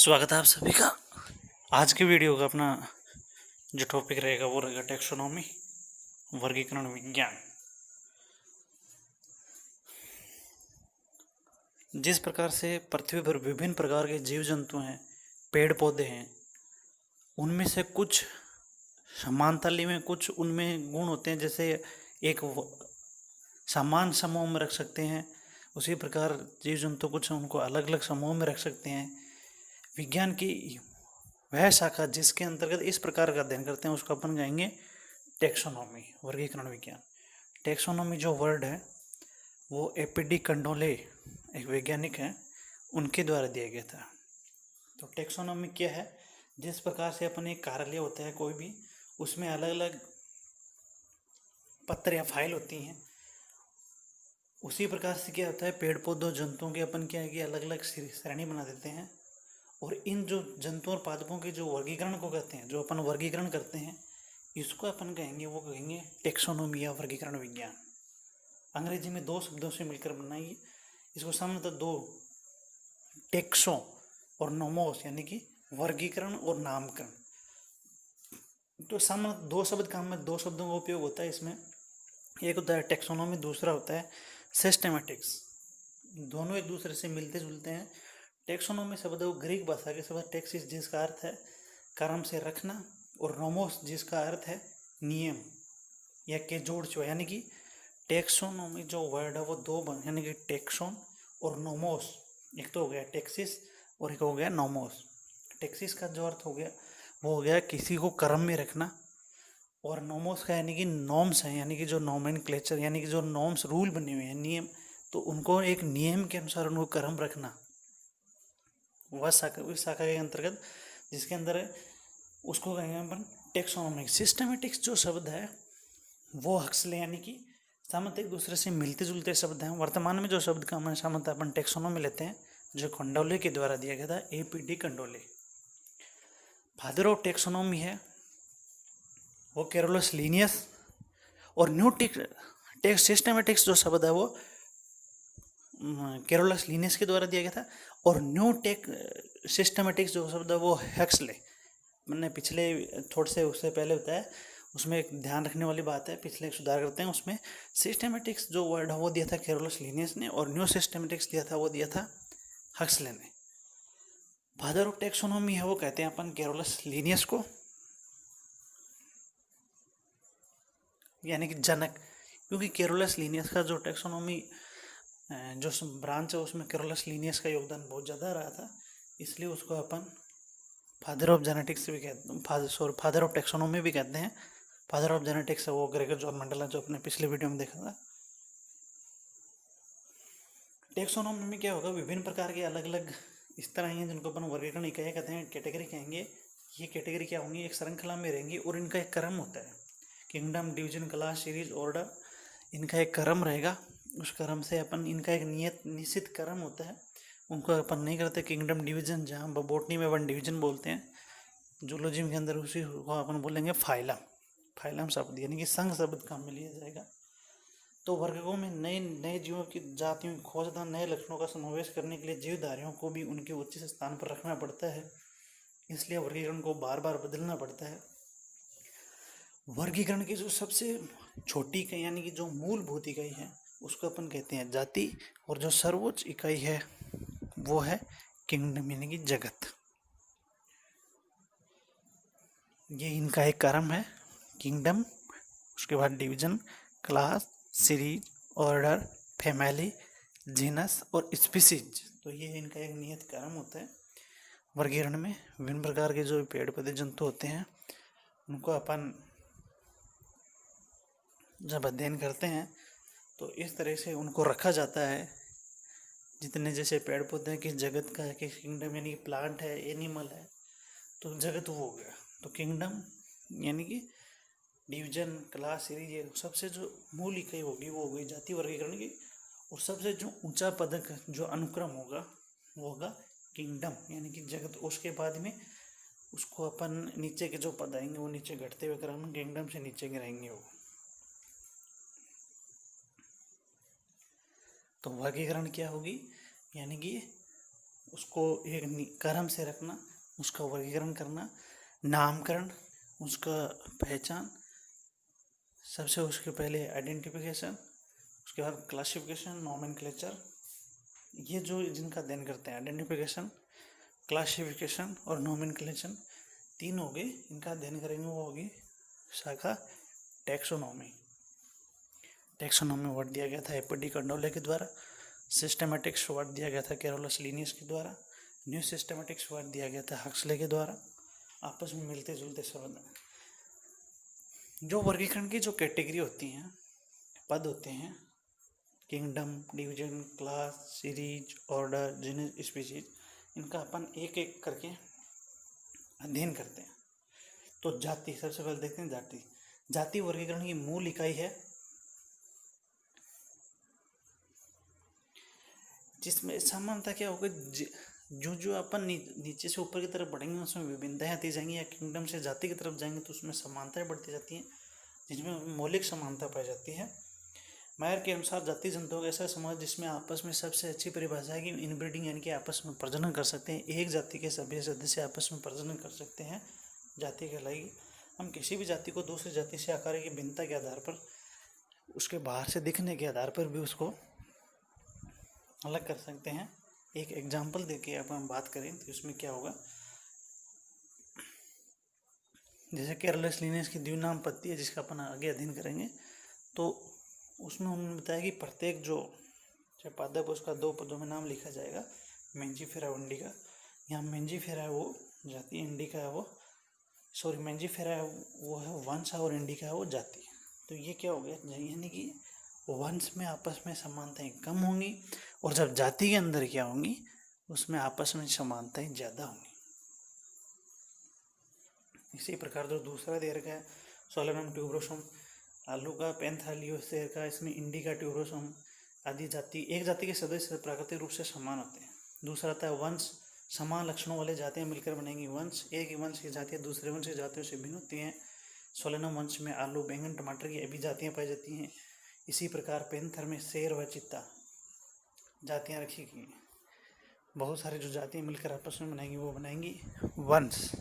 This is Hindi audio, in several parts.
स्वागत है आप सभी का। आज के वीडियो का अपना जो टॉपिक रहेगा वो रहेगा टेक्सोनॉमी, वर्गीकरण विज्ञान। जिस प्रकार से पृथ्वी पर विभिन्न प्रकार के जीव जंतु हैं, पेड़ पौधे हैं, उनमें से कुछ समानताली में, कुछ उनमें गुण होते हैं जैसे एक समान समूह में रख सकते हैं, उसी प्रकार जीव जंतु कुछ उनको अलग अलग समूह में रख सकते हैं। विज्ञान की वह शाखा जिसके अंतर्गत इस प्रकार का अध्ययन करते हैं उसको अपन कहेंगे टेक्सोनॉमी, वर्गीकरण विज्ञान। टेक्सोनॉमी जो वर्ड है वो एपीडी कंडोले, एक वैज्ञानिक हैं, उनके द्वारा दिया गया था। तो टेक्सोनॉमी क्या है? जिस प्रकार से अपन एक कार्यालय होता है कोई भी, उसमें अलग अलग पत्र या फाइल होती हैं, उसी प्रकार से क्या होता है पेड़ पौधों जंतुओं के अपन क्या है कि अलग अलग श्रेणी बना देते हैं, और इन जो जंतु और पादपों के जो वर्गीकरण को कहते हैं, जो अपन वर्गीकरण करते हैं, इसको अपन कहेंगे, वो कहेंगे टेक्सोनोमी या वर्गीकरण विज्ञान। अंग्रेजी में दो शब्दों से मिलकर बनाइए इसको। सामान्यतः दो, टेक्सो और नोमोस, यानी कि वर्गीकरण और नामकरण। तो सामान्य दो शब्द काम में दो शब्दों का उपयोग होता है इसमें। एक होता है टेक्सोनोमी, दूसरा होता है सिस्टेमेटिक्स। दोनों एक दूसरे से मिलते जुलते हैं। टेक्सोनोमी शब्द वो ग्रीक भाषा के शब्द टेक्सिस, जिसका अर्थ है क्रम से रखना, और नोमोस जिसका अर्थ है नियम या के जोड़ छो, यानी कि टेक्सोनोमी जो वर्ड है वो दो यानी कि टेक्सोन और नोमोस। एक तो हो गया टेक्सिस और एक हो गया नोमोस। टेक्सिस का जो अर्थ हो गया वो हो गया किसी को क्रम में रखना, और नोमोस का यानी कि नॉर्म्स हैं, यानी कि जो नोमेनक्लेचर, यानी कि जो नॉर्म्स रूल बने हुए हैं, नियम, तो उनको एक नियम के अनुसार उनको क्रम रखना। वह शाखा, उस शाखा के अंतर्गत जिसके अंदर उसको कहेंगे अपन टेक्सोनोमिक। सिस्टमेटिक्स जो शब्द है वो हक्सले, यानी कि सामान्य एक दूसरे से मिलते जुलते शब्द हैं। वर्तमान में जो शब्द का हम सामान्य अपन टेक्सोनोमी लेते हैं, जो कंडोले के द्वारा दिया गया था, एपीडी कंडोले। फादर ऑफ टेक्सोनोमी है वो कैरोलस लीनियस, और न्यू टेक्स सिस्टमेटिक्स जो शब्द है वो कैरोलस लीनियस के द्वारा दिया गया था, और न्यू टेक सिस्टमेटिक्स जो शब्द है वो हक्सले। मैंने पिछले थोड़े से उससे पहले बताया, उसमें एक ध्यान रखने वाली बात है, पिछले एक सुधार करते हैं। उसमें सिस्टमेटिक्स जो वर्ड है वो दिया था कैरोलस लीनियस ने, और न्यू सिस्टमेटिक्स दिया था वो दिया था हक्सले ने। फादर ऑफ टेक्सोनोमी है वो कहते हैं अपन कैरोलस लीनियस को, यानी कि जनक, क्योंकि कैरोलस लीनियस का जो टेक्सोनोमी जो ब्रांच है उसमें कैरोलस लीनियस का योगदान बहुत ज़्यादा रहा था, इसलिए उसको अपन फादर ऑफ जेनेटिक्स भी कहते हैं, फादर ऑफ टेक्सोनोमी भी कहते हैं। फादर ऑफ जेनेटिक्स है वो ग्रेगर जॉन मेंडल, जो अपने पिछले वीडियो में देखा था। टेक्सोनोमी में क्या होगा, विभिन्न प्रकार के अलग अलग इस तरह हैं जिनको अपन वर्गीकरण इकाई कहते हैं, कैटेगरी कहेंगे। ये कैटेगरी क्या होंगी, एक श्रृंखला में रहेंगी, और इनका एक क्रम होता है, kingdom, division, class, series, order, इनका एक क्रम रहेगा। उस क्रम से अपन इनका एक निश्चित क्रम होता है, उनको अपन नहीं करते किंगडम डिवीजन, जहाँ बोटनी में वन डिवीजन बोलते हैं, जूलॉजी के अंदर उसी को अपन बोलेंगे फाइलम। फाइलम शब्द यानी कि संघ शब्द काम में लिया जाएगा। तो वर्गों में नए नए जीवों की जातियों की खोज तथा नए लक्षणों का समावेश करने के लिए जीवधारियों को भी उनके उचित स्थान पर रखना पड़ता है, इसलिए वर्गीकरण को बार बार बदलना पड़ता है। वर्गीकरण की जो सबसे छोटी इकाई यानी कि जो मूलभूत इकाई है उसको अपन कहते हैं जाति, और जो सर्वोच्च इकाई है वो है किंगडम, यानी कि जगत। ये इनका एक क्रम है, किंगडम, उसके बाद division, class, series, order, family, genus और स्पीसीज। तो ये इनका एक नियत क्रम होता है। वर्गीकरण में विभिन्न प्रकार के जो पेड़ पौधे जंतु होते हैं उनको अपन जब अध्ययन करते हैं तो इस तरह से उनको रखा जाता है, जितने जैसे पेड़ पौधे किस जगत का है, किस किंगडम, यानी कि प्लांट है, एनिमल है, तो जगत वो हो गया। तो किंगडम यानी कि डिवीजन, क्लास, सीरीज, ये सबसे जो मूल इकाई होगी वो हो गई जाति वर्गीकरण की, और सबसे जो ऊंचा पदक जो अनुक्रम होगा वो होगा किंगडम, यानी कि जगत। उसके बाद में उसको अपन नीचे के जो पद आएंगे वो नीचे घटते हुए क्रम किंगडम से नीचे गिराएंगे वो। तो वर्गीकरण क्या होगी, यानी कि उसको एक क्रम से रखना, उसका वर्गीकरण करना, नामकरण, उसका पहचान, सबसे उसके पहले आइडेंटिफिकेशन, उसके बाद क्लासिफिकेशन, नोमेनक्लेचर। ये जो जिनका अध्ययन करते हैं, आइडेंटिफिकेशन, क्लासिफिकेशन और नोमेनक्लेचर, तीन हो गए। इनका अध्ययन करेंगे वो होगी शाखा टैक्सोनॉमी। टैक्सोनॉमी वर्ड दिया गया था एपी डी कंडोले के द्वारा। सिस्टमेटिक्स वर्ड दिया गया था कैरोलस लिनियस के द्वारा। न्यू सिस्टमेटिक्स वर्ड दिया गया था हक्सले के द्वारा। आपस में मिलते जुलते शब्द हैं। जो वर्गीकरण की जो कैटेगरी होती हैं, पद होते हैं, kingdom, division, class, series, order, genus, species, इनका अपन एक एक करके अध्ययन करते हैं। तो जाति, सबसे पहले देखते हैं जाति। जाति वर्गीकरण की मूल इकाई है, जिसमें समानता क्या होगा, जो जो अपन नीचे से ऊपर की तरफ बढ़ेंगे उसमें विभिन्नताएं आती जाएंगी, या किंगडम से जाति की तरफ जाएंगे तो उसमें समानताएं बढ़ती जाती हैं, जिसमें मौलिक समानता पाई जाती है। मायर के अनुसार जाति जंतुओं का ऐसा समाज जिसमें आपस में सबसे अच्छी परिभाषा है कि इनब्रीडिंग, यानी कि आपस में प्रजनन कर सकते हैं। एक जाति के सभी सदस्य आपस में प्रजनन कर सकते हैं, जाति कहलाएगी। हम किसी भी जाति को दूसरी जाति से आकार की भिन्नता के आधार पर, उसके बाहर से दिखने के आधार पर भी उसको अलग कर सकते हैं। एक एग्जाम्पल देके अब हम बात करें तो इसमें क्या होगा, जैसे कैरोलस लिनियस की द्विनामपत्ति है, जिसका अपन आगे अध्ययन करेंगे, तो उसमें उन्होंने बताया कि प्रत्येक जो पादप उसका 2 पदों में नाम लिखा जाएगा, मेंजिफेरा और इंडिका। यहाँ मेंजिफेरा है वो जाति, इंडिका है वो मेंजिफेरा है वो है वंश, और इंडिका है वो जाति। तो ये क्या हो गया, यानी कि वंश में आपस में समानताएं कम होंगी, और जब जाति के अंदर क्या होंगी, उसमें आपस में समानताएं ज़्यादा होंगी। इसी प्रकार जो दूसरा दे रखा है सोलेनम ट्यूबरोसम, आलू का पैंथालियोस दे रखा है, इसमें इंडिका ट्यूबरोसम आदि जाति, एक जाति के सदस्य प्राकृतिक रूप से समान होते हैं। दूसरा आता है वंश, समान लक्षणों वाले जातियां मिलकर बनेंगी वंश। एक ही वंश की जातियां दूसरे वंश की जातियों से भिन्न होती हैं। सोलेनम वंश में आलू, बैंगन, टमाटर की अभी जातियां पाई जाती हैं। इसी प्रकार पैंथर में शेर व चीता जातियां रखी गई हैं। बहुत सारी जो जातियां मिलकर आपस में बनाएंगी वो बनाएंगी वंश।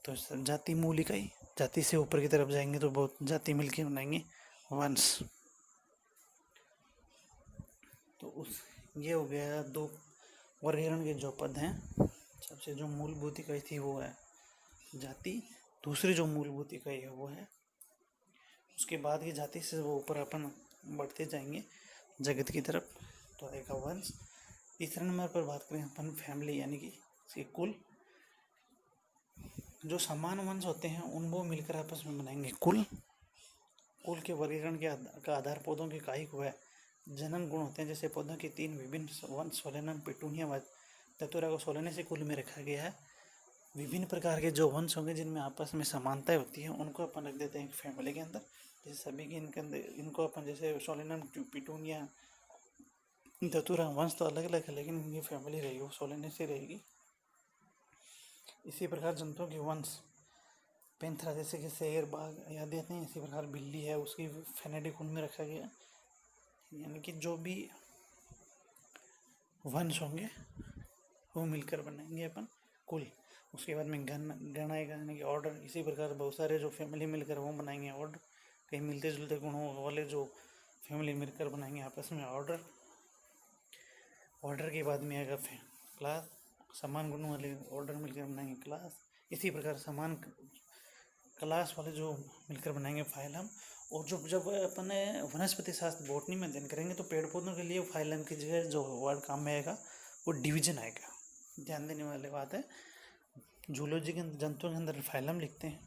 तो जाति मूल इकाई, जाति से ऊपर की तरफ जाएंगे तो बहुत जाति मिलकर बनाएंगे वंश। तो उस ये हो गया 2 वर्गीकरण के जो पद हैं। सबसे जो मूलभूत इकाई थी वो है जाति, दूसरी जो मूलभूत इकाई है वो है, उसके बाद की जाति से वो ऊपर अपन बढ़ते जाएंगे जगत की तरफ, तो आएगा वंश। तीसरे नंबर पर बात करें अपन फैमिली, यानी कि इसके कुल। जो समान वंश होते हैं उन वो मिलकर आपस में बनाएंगे कुल। कुल के वर्गीकरण का आधार पौधों की इकाई को है जनन गुण होते हैं। जैसे पौधों के 3 विभिन्न वंश, सोलेनम, पेटूनिया व धतूरा को सोलेने से कुल में रखा गया है। विभिन्न प्रकार के जो वंश होंगे जिनमें आपस में समानताएं होती है उनको अपन रख देते हैं एक फैमिली के अंदर। जैसे सभी के इनके अंदर इनको अपन, जैसे सोलेनम, पेटूनिया, धतूरा वंश तो अलग अलग है, लेकिन इनकी फैमिली रहेगी वो सोलेने से रहेगी। इसी प्रकार जंतुओं के वंश, पैंथरा जैसे कि शेर, बाघ आदि आते हैं। इसी प्रकार बिल्ली है, उसकी फेनेडी कुल में रखा गया। यानी कि जो भी वंश होंगे वो मिलकर बनाएंगे अपन कुल। उसके बाद में गण आएगा, यानी कि ऑर्डर। इसी प्रकार बहुत सारे जो फैमिली मिलकर वो बनाएंगे ऑर्डर। कहीं मिलते जुलते गुणों वाले जो फैमिली मिलकर बनाएंगे आपस में ऑर्डर। ऑर्डर के बाद में आएगा क्लास, समान गुणों वाले ऑर्डर मिलकर बनाएंगे क्लास। इसी प्रकार समान क्लास वाले जो मिलकर बनाएंगे फाइलम। और जब अपन वनस्पति शास्त्र बॉटनी में अध्ययन करेंगे तो पेड़ पौधों के लिए फाइलम की जगह जो वर्ड काम में आएगा वो डिवीजन आएगा। ध्यान देने वाली बात है, जूलॉजी के अंदर जंतुओं के अंदर फाइलम लिखते हैं,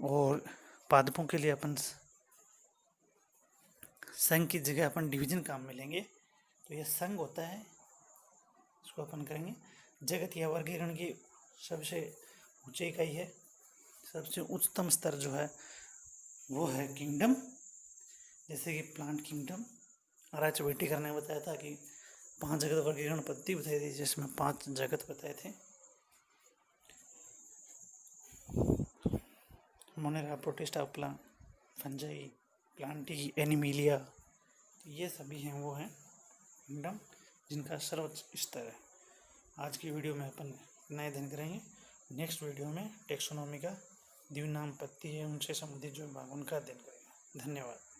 और पादपों के लिए अपन संघ की जगह अपन डिवीजन काम में लेंगे। तो यह संघ होता है, इसको अपन करेंगे। जगत या वर्गीकरण की सबसे ऊंची इकाई है, सबसे उच्चतम स्तर जो है वो है किंगडम। जैसे कि प्लांट किंगडम, आर.एच. व्हिटेकर ने बताया था कि 5 जगत वर्गीकरण पद्धति बताई थी, जिसमें 5 जगत बताए थे। Monera, protista, fungi, Plantae, Animalia, ये सभी हैं वो हैं किंगडम, जिनका सर्वोच्च स्तर है। आज की वीडियो में अपन नए अध्ययन करेंगे। नेक्स्ट वीडियो में टेक्सोनॉमी का द्विनाम पत्ती है उनसे संबंधित जो भाग उनका अध्ययन करेंगे। धन्यवाद।